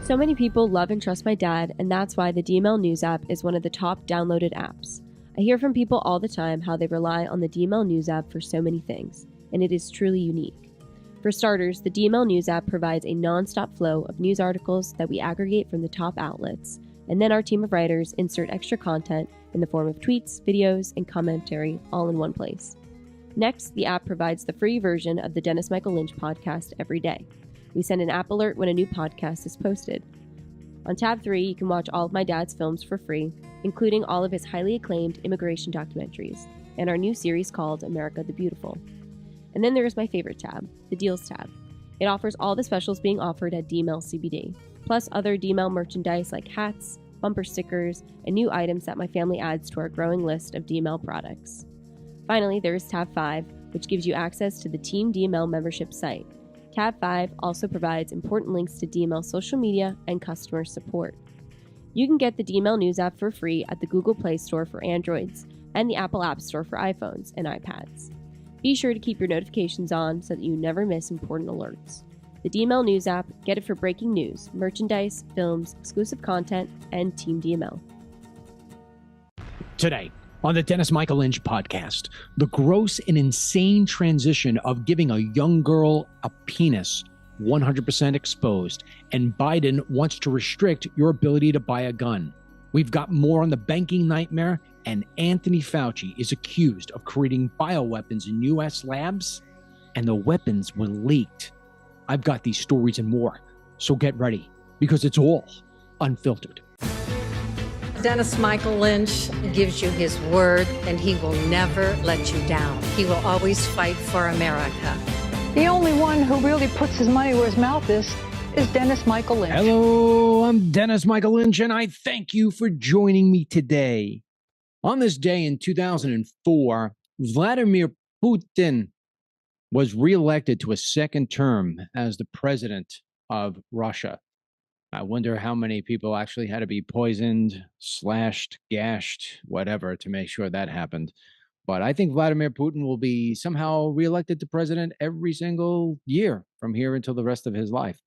So many people love and trust my dad, and that's why the DML News app is one of the top downloaded apps. I hear from people all the time how they rely on the DML News app for so many things, and it is truly unique. For starters, the DML News app provides a non-stop flow of news articles that we aggregate from the top outlets, and then our team of writers insert extra content in the form of tweets, videos, and commentary all in one place. Next, the app provides the free version of the Dennis Michael Lynch podcast every day. We send an app alert when a new podcast is posted. On tab 3, you can watch all of my dad's films for free, including all of his highly acclaimed immigration documentaries, and our new series called America the Beautiful. And then there is my favorite tab, the Deals tab. It offers all the specials being offered at DML CBD, plus other DML merchandise like hats, bumper stickers, and new items that my family adds to our growing list of DML products. Finally, there is tab 5, which gives you access to the Team DML membership site. Tab 5 also provides important links to DML social media and customer support. You can get the DML News app for free at the Google Play Store for Androids and the Apple App Store for iPhones and iPads. Be sure to keep your notifications on so that you never miss important alerts. The DML News app, get it for breaking news, merchandise, films, exclusive content, and Team DML. Today, on the Dennis Michael Lynch podcast, the gross and insane transition of giving a young girl a penis 100% exposed, and Biden wants to restrict your ability to buy a gun. We've got more on the banking nightmare, and Anthony Fauci is accused of creating bioweapons in U.S. labs, and the weapons were leaked. I've got these stories and more, so get ready, because it's all unfiltered. Dennis Michael Lynch gives you his word, and he will never let you down. He will always fight for America. The only one who really puts his money where his mouth is Dennis Michael Lynch. Hello, I'm Dennis Michael Lynch, and I thank you for joining me today. On this day in 2004, Vladimir Putin was reelected to a second term as the president of Russia. I wonder how many people actually had to be poisoned, slashed, gashed, whatever, to make sure that happened. But I think Vladimir Putin will be somehow reelected to president every single year from here until the rest of his life.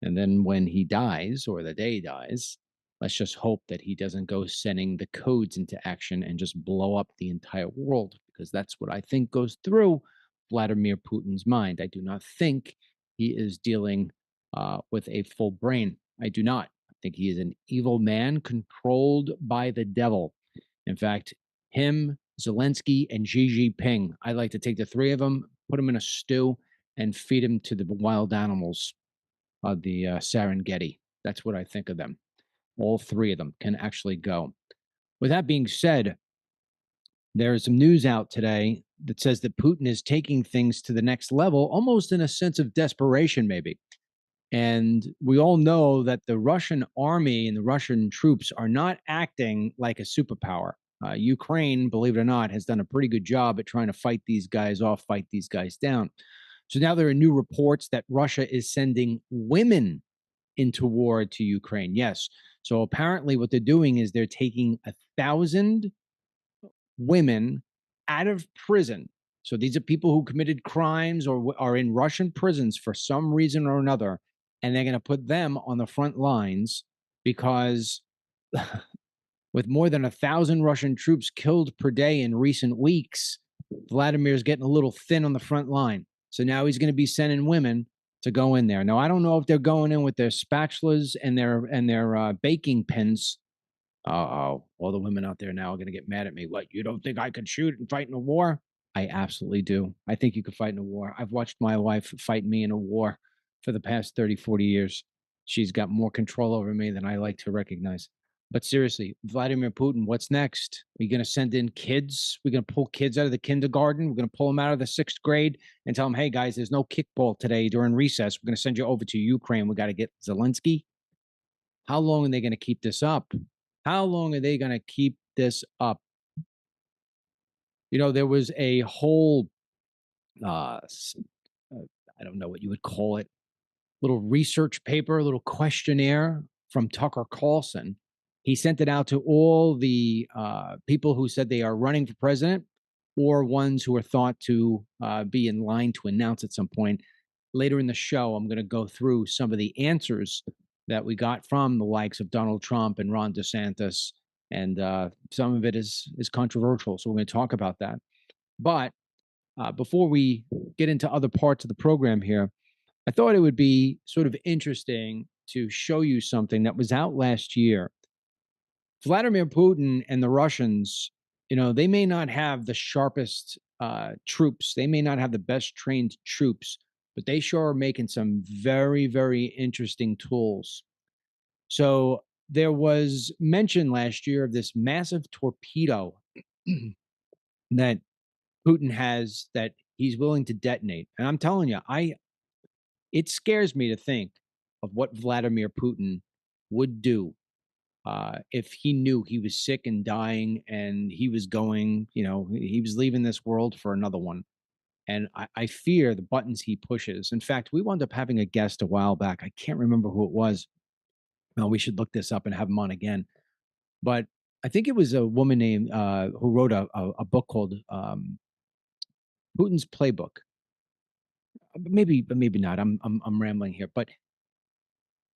And then when he dies, or the day he dies, let's just hope that he doesn't go sending the codes into action and just blow up the entire world, because that's what I think goes through Vladimir Putin's mind. I do not think he is dealing with a full brain. I do not. I think he is an evil man controlled by the devil. In fact, him, Zelensky, and Xi Jinping, I'd like to take the three of them, put them in a stew, and feed them to the wild animals of the Serengeti. That's what I think of them. All three of them can actually go. With that being said, there is some news out today that says that Putin is taking things to the next level, almost in a sense of desperation, maybe. And we all know that the Russian army and the Russian troops are not acting like a superpower. Ukraine, believe it or not, has done a pretty good job at trying to fight these guys off, fight these guys down. So now there are new reports that Russia is sending women into war to Ukraine. Yes. So apparently what they're doing is they're taking 1,000 women out of prison. So these are people who committed crimes or are in Russian prisons for some reason or another. And they're going to put them on the front lines because with more than 1,000 Russian troops killed per day in recent weeks, Vladimir's getting a little thin on the front line. So now he's going to be sending women to go in there. Now, I don't know if they're going in with their spatulas and their baking pins. All the women out there now are going to get mad at me. What, you don't think I could shoot and fight in a war? I absolutely do. I think you could fight in a war. I've watched my wife fight me in a war for the past 30, 40 years. She's got more control over me than I like to recognize. But seriously, Vladimir Putin, what's next? Are you going to send in kids? We're going to pull kids out of the kindergarten. We're going to pull them out of the 6th grade and tell them, hey, guys, there's no kickball today during recess. We're going to send you over to Ukraine. We got to get Zelensky. How long are they going to keep this up? How long are they going to keep this up? You know, there was a whole, I don't know what you would call it, little research paper, a little questionnaire from Tucker Carlson. He sent it out to all the people who said they are running for president or ones who are thought to be in line to announce at some point. Later in the show, I'm going to go through some of the answers that we got from the likes of Donald Trump and Ron DeSantis, and some of it is controversial. So we're going to talk about that. But before we get into other parts of the program here, I thought it would be sort of interesting to show you something that was out last year. Vladimir Putin and the Russians, they may not have the sharpest troops. They may not have the best trained troops, but they sure are making some very, very interesting tools. So there was mention last year of this massive torpedo that Putin has that he's willing to detonate. And I'm telling you, it scares me to think of what Vladimir Putin would do if he knew he was sick and dying and he was going, he was leaving this world for another one. And I fear the buttons he pushes. In fact, we wound up having a guest a while back. I can't remember who it was. Well, we should look this up and have him on again. But I think it was a woman named who wrote a book called Putin's Playbook. Maybe not. I'm rambling here. But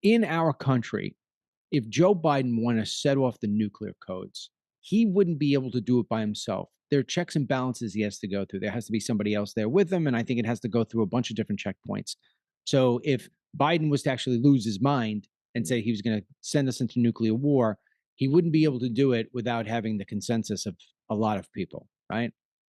in our country, if Joe Biden wanted to set off the nuclear codes, he wouldn't be able to do it by himself. There are checks and balances he has to go through. There has to be somebody else there with him, and I think it has to go through a bunch of different checkpoints. So if Biden was to actually lose his mind and say he was going to send us into nuclear war, he wouldn't be able to do it without having the consensus of a lot of people, right?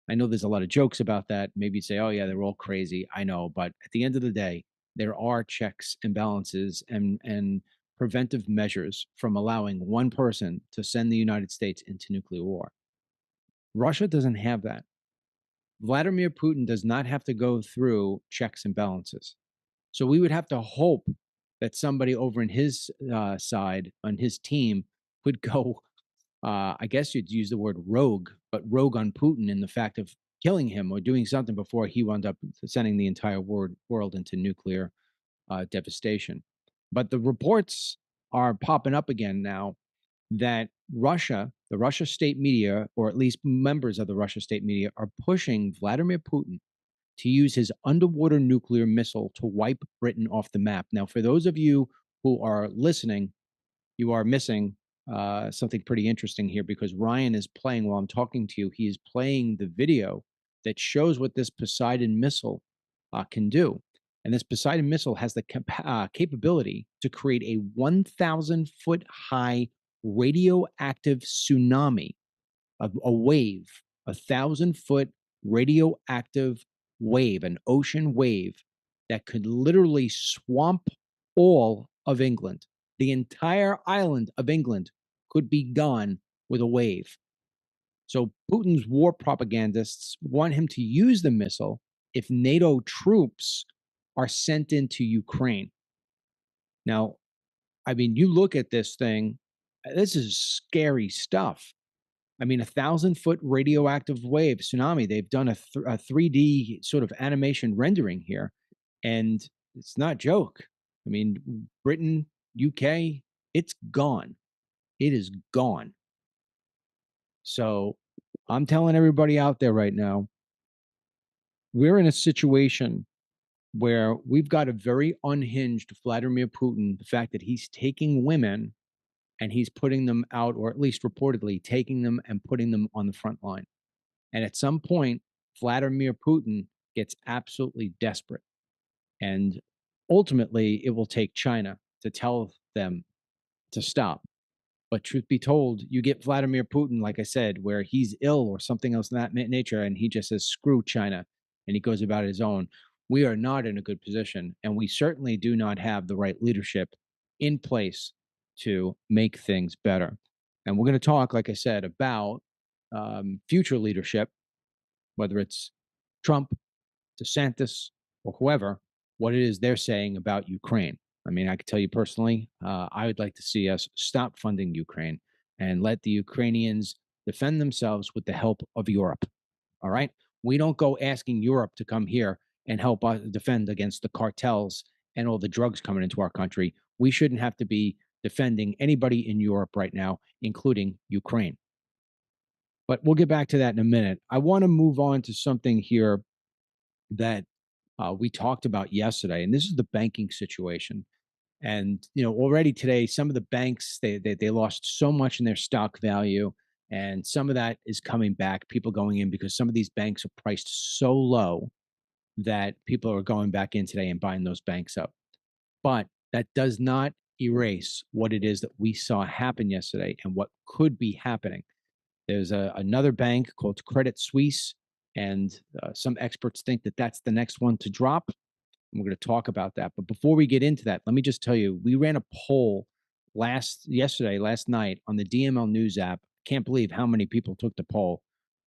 I know there's a lot of jokes about that. Maybe you'd say, oh, yeah, they're all crazy. I know. But at the end of the day, there are checks and balances and preventive measures from allowing one person to send the United States into nuclear war. Russia doesn't have that. Vladimir Putin does not have to go through checks and balances. So we would have to hope that somebody over in his side, on his team, would go, I guess you'd use the word rogue, but rogue on Putin in the fact of killing him or doing something before he wound up sending the entire world into nuclear devastation. But the reports are popping up again now that Russia, the Russia state media, or at least members of the Russia state media, are pushing Vladimir Putin to use his underwater nuclear missile to wipe Britain off the map. Now, for those of you who are listening, you are missing something pretty interesting here, because Ryan is playing while I'm talking to you. He is playing the video that shows what this Poseidon missile can do. And this Poseidon missile has the capability to create a 1,000-foot high radioactive tsunami, a wave, 1,000-foot radioactive wave, an ocean wave that could literally swamp all of England. The entire island of England could be gone with a wave. So Putin's war propagandists want him to use the missile if NATO troops are sent into Ukraine. Now, I mean, you look at this thing, this is scary stuff. I mean, 1,000-foot radioactive wave tsunami. They've done a 3D sort of animation rendering here, and it's not a joke. I mean, Britain, UK, it's gone. It is gone. So I'm telling everybody out there right now, we're in a situation where we've got a very unhinged Vladimir Putin, the fact that he's taking women and he's putting them out, or at least reportedly taking them and putting them on the front line. And at some point, Vladimir Putin gets absolutely desperate. And ultimately, it will take China to tell them to stop. But truth be told, you get Vladimir Putin, like I said, where he's ill or something else in that nature, and he just says, screw China, and he goes about his own. We are not in a good position, and we certainly do not have the right leadership in place to make things better. And we're going to talk, like I said, about future leadership, whether it's Trump, DeSantis, or whoever, what it is they're saying about Ukraine. I mean, I could tell you personally, I would like to see us stop funding Ukraine and let the Ukrainians defend themselves with the help of Europe. All right? We don't go asking Europe to come here and help us defend against the cartels and all the drugs coming into our country. We shouldn't have to be defending anybody in Europe right now, including Ukraine. But we'll get back to that in a minute. I want to move on to something here that we talked about yesterday, and this is the banking situation. And already today, some of the banks they lost so much in their stock value, and some of that is coming back. People going in because some of these banks are priced so low that people are going back in today and buying those banks up. But that does not erase what it is that we saw happen yesterday and what could be happening. There's another bank called Credit Suisse, and some experts think that that's the next one to drop. And we're going to talk about that. But before we get into that, let me just tell you, we ran a poll last night on the DML News app. Can't believe how many people took the poll.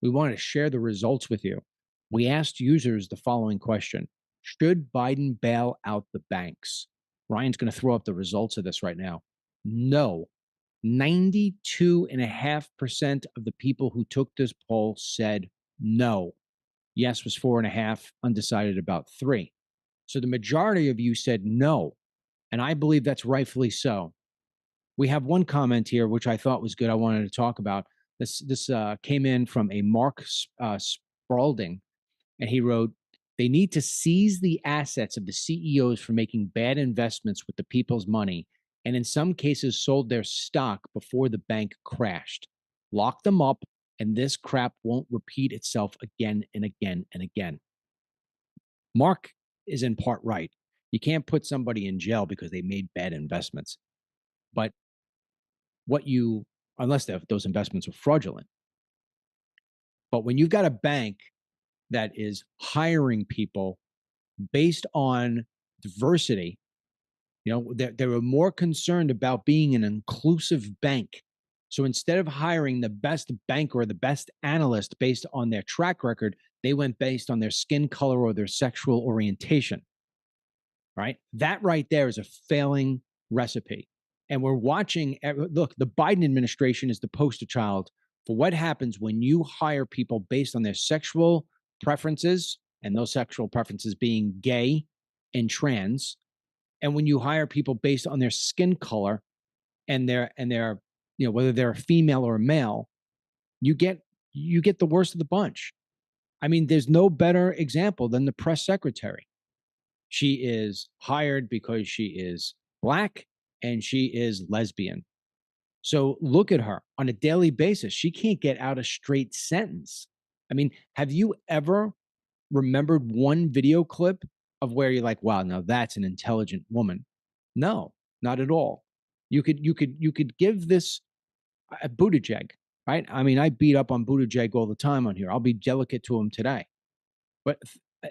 We wanted to share the results with you. We asked users the following question: should Biden bail out the banks? Ryan's going to throw up the results of this right now. No. 92.5% of the people who took this poll said no. Yes was 4.5%, undecided about 3%. So the majority of you said no, and I believe that's rightfully so. We have one comment here, which I thought was good. I wanted to talk about. This came in from a Mark Spalding, and he wrote, "They need to seize the assets of the CEOs for making bad investments with the people's money, and in some cases sold their stock before the bank crashed. Lock them up, and this crap won't repeat itself again and again and again." Mark is in part right. You can't put somebody in jail because they made bad investments. But unless those investments were fraudulent. But when you've got a bank that is hiring people based on diversity, they were more concerned about being an inclusive bank. So instead of hiring the best banker or the best analyst based on their track record, they went based on their skin color or their sexual orientation. Right? That right there is a failing recipe. And we're watching, look, the Biden administration is the poster child for what happens when you hire people based on their sexual preferences, and those sexual preferences being gay and trans, and when you hire people based on their skin color and their whether they're a female or a male, you get the worst of the bunch. I mean, there's no better example than the press secretary. She is hired because she is Black and she is lesbian. So look at her on a daily basis. She can't get out a straight sentence. I mean, have you ever remembered one video clip of where you're like, wow, now that's an intelligent woman? No, not at all. You could give this a Buttigieg, right? I mean, I beat up on Buttigieg all the time on here. I'll be delicate to him today. But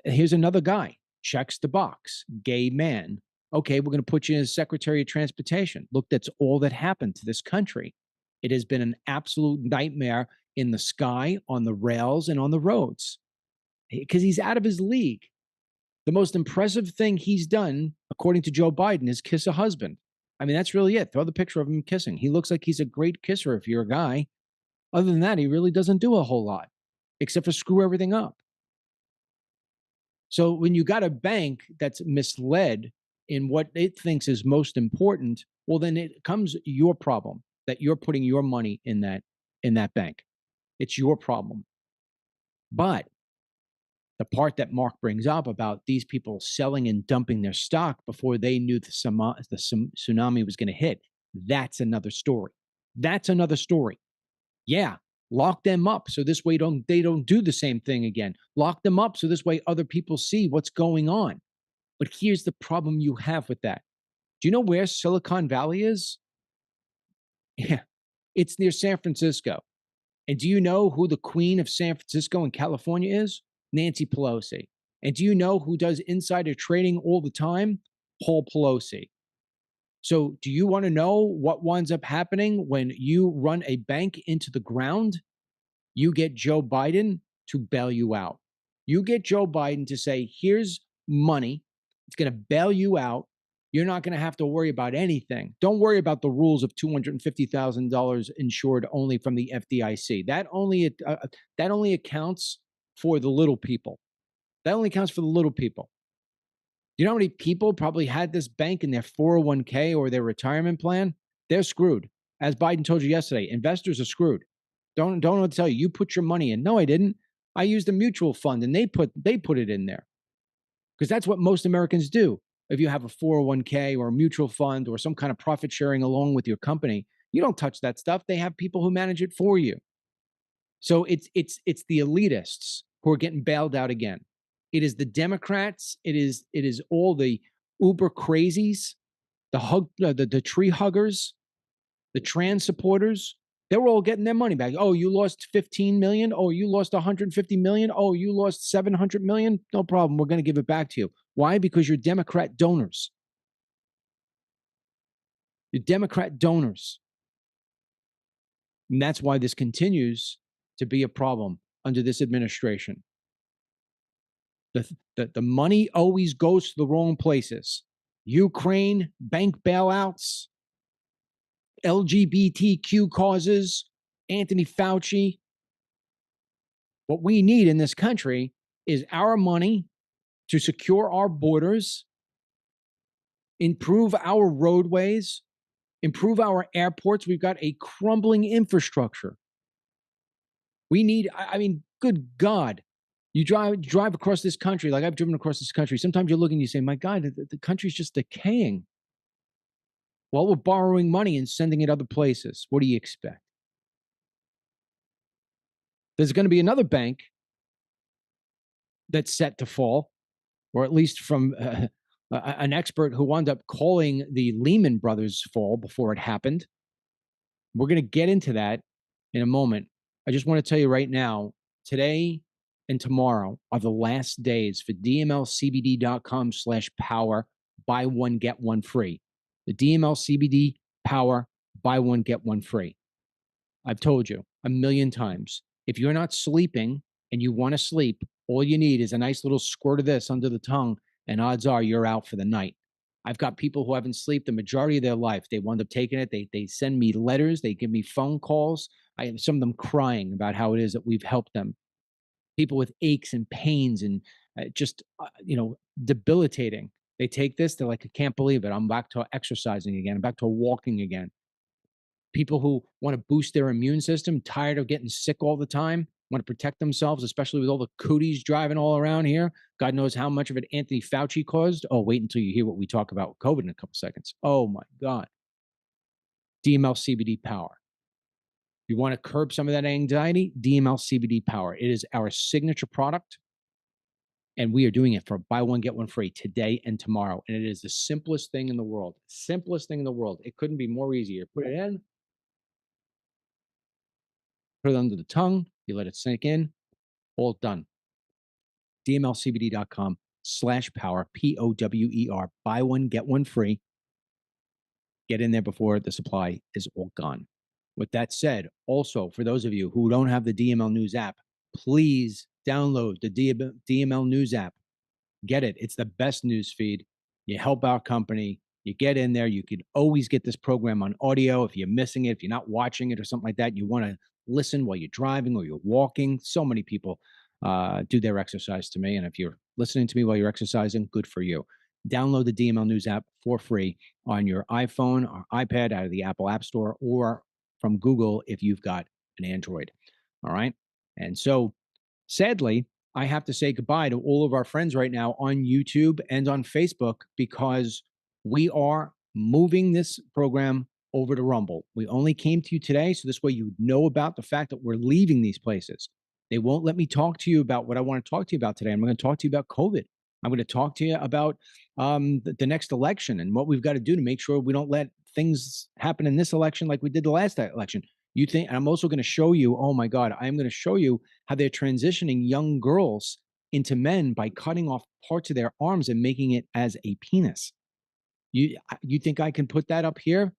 here's another guy, checks the box, gay man. Okay, we're going to put you as Secretary of Transportation. Look, that's all that happened to this country. It has been an absolute nightmare in the sky, on the rails, and on the roads because he's out of his league. The most impressive thing he's done, according to Joe Biden, is kiss a husband. I mean, that's really it. Throw the picture of him kissing. He looks like he's a great kisser if you're a guy. Other than that, he really doesn't do a whole lot, except for screw everything up. So when you got a bank that's misled in what it thinks is most important, well, then it comes your problem that you're putting your money in that bank. It's your problem. But the part that Mark brings up about these people selling and dumping their stock before they knew the tsunami was going to hit, that's another story. That's another story. Yeah, lock them up so this way they don't do the same thing again. Lock them up so this way other people see what's going on. But here's the problem you have with that. Do you know where Silicon Valley is? Yeah, it's near San Francisco. And do you know who the queen of San Francisco and California is? Nancy Pelosi. And do you know who does insider trading all the time? Paul Pelosi. So do you want to know what winds up happening when you run a bank into the ground? You get Joe Biden to bail you out. You get Joe Biden to say, here's money. It's going to bail you out. You're not going to have to worry about anything. Don't worry about the rules of $250,000 insured only from the FDIC. That only accounts for the little people. That only counts for the little people. You know how many people probably had this bank in their 401k or their retirement plan? They're screwed. As Biden told you yesterday, investors are screwed. Don't know what to tell you. You put your money in. No, I didn't. I used a mutual fund and they put it in there. Because that's what most Americans do. if you have a 401k or a mutual fund or some kind of profit sharing along with your company, you don't touch that stuff. They have people who manage it for you. So it's the elitists who are getting bailed out again. It is the Democrats. It is all the uber crazies, the tree huggers, the trans supporters. They're all getting their money back. Oh, you lost 15 million. Oh, you lost 150 million. Oh, you lost 700 million. No problem. We're going to give it back to you. Why? Because you're Democrat donors. You're Democrat donors. And that's why this continues to be a problem under this administration. The money always goes to the wrong places. Ukraine, bank bailouts, LGBTQ causes, Anthony Fauci. What we need in this country is our money to secure our borders, improve our roadways, improve our airports. We've got a crumbling infrastructure. We need, I mean, good God. You drive across this country, like I've driven across this country. Sometimes you look and you say, my God, the country's just decaying. Well, we're borrowing money and sending it other places. What do you expect? There's going to be another bank that's set to fall, or at least from an expert who wound up calling the Lehman Brothers fall before it happened. We're going to get into that in a moment. I just want to tell you right now, today and tomorrow are the last days for dmlcbd.com/power. Buy one, get one free. The DML CBD Power, buy one, get one free. I've told you a million times. If you're not sleeping and you want to sleep, all you need is a nice little squirt of this under the tongue, and odds are you're out for the night. I've got people who haven't slept the majority of their life. They wound up taking it. They send me letters. They give me phone calls. I have some of them crying about how it is that we've helped them. People with aches and pains and debilitating. They take this. They're like, I can't believe it. I'm back to exercising again. I'm back to walking again. People who want to boost their immune system, tired of getting sick all the time, want to protect themselves, especially with all the cooties driving all around here. God knows how much of it Anthony Fauci caused. Oh, wait until you hear what we talk about with COVID in a couple seconds. Oh, my God. DML CBD Power. You want to curb some of that anxiety? DML CBD Power. It is our signature product, and we are doing it for buy one, get one free today and tomorrow. And it is the simplest thing in the world. Simplest thing in the world. It couldn't be more easier. Put it in. Put it under the tongue. You let it sink in. All done. DMLCBD.com/power, POWER. Buy one, get one free. Get in there before the supply is all gone. With that said, also, for those of you who don't have the DML News app, please download the DML News app. Get it. It's the best news feed. You help our company. You get in there. You could always get this program on audio. If you're missing it, if you're not watching it or something like that, you want to listen while you're driving or you're walking. So many people do their exercise to me. And if you're listening to me while you're exercising, good for you. Download the DML News app for free on your iPhone or iPad out of the Apple App Store or from Google if you've got an Android. All right. And so sadly, I have to say goodbye to all of our friends right now on YouTube and on Facebook because we are moving this program over to Rumble. We only came to you today, so this way you know about the fact that we're leaving these places. They won't let me talk to you about what I want to talk to you about today. I'm going to talk to you about COVID. I'm going to talk to you about the next election and what we've got to do to make sure we don't let things happen in this election like we did the last election. You think, and I'm also going to show you, oh my God, I'm going to show you how they're transitioning young girls into men by cutting off parts of their arms and making it as a penis. You think I can put that up here?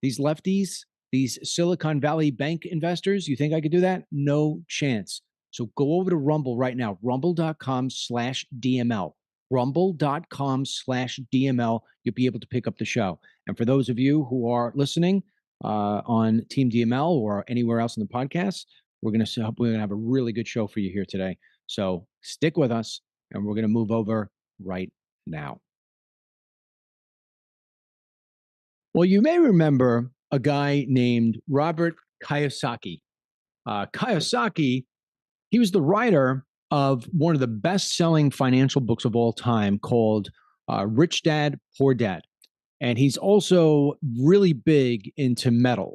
These lefties, these Silicon Valley bank investors, you think I could do that? No chance. So go over to Rumble right now, rumble.com/DML. Rumble.com/DML. You'll be able to pick up the show. And for those of you who are listening on Team DML or anywhere else in the podcast, we're going to have a really good show for you here today. So stick with us, and we're going to move over right now. Well, you may remember a guy named Robert Kiyosaki. Kiyosaki, he was the writer of one of the best-selling financial books of all time called Rich Dad, Poor Dad. And he's also really big into metals.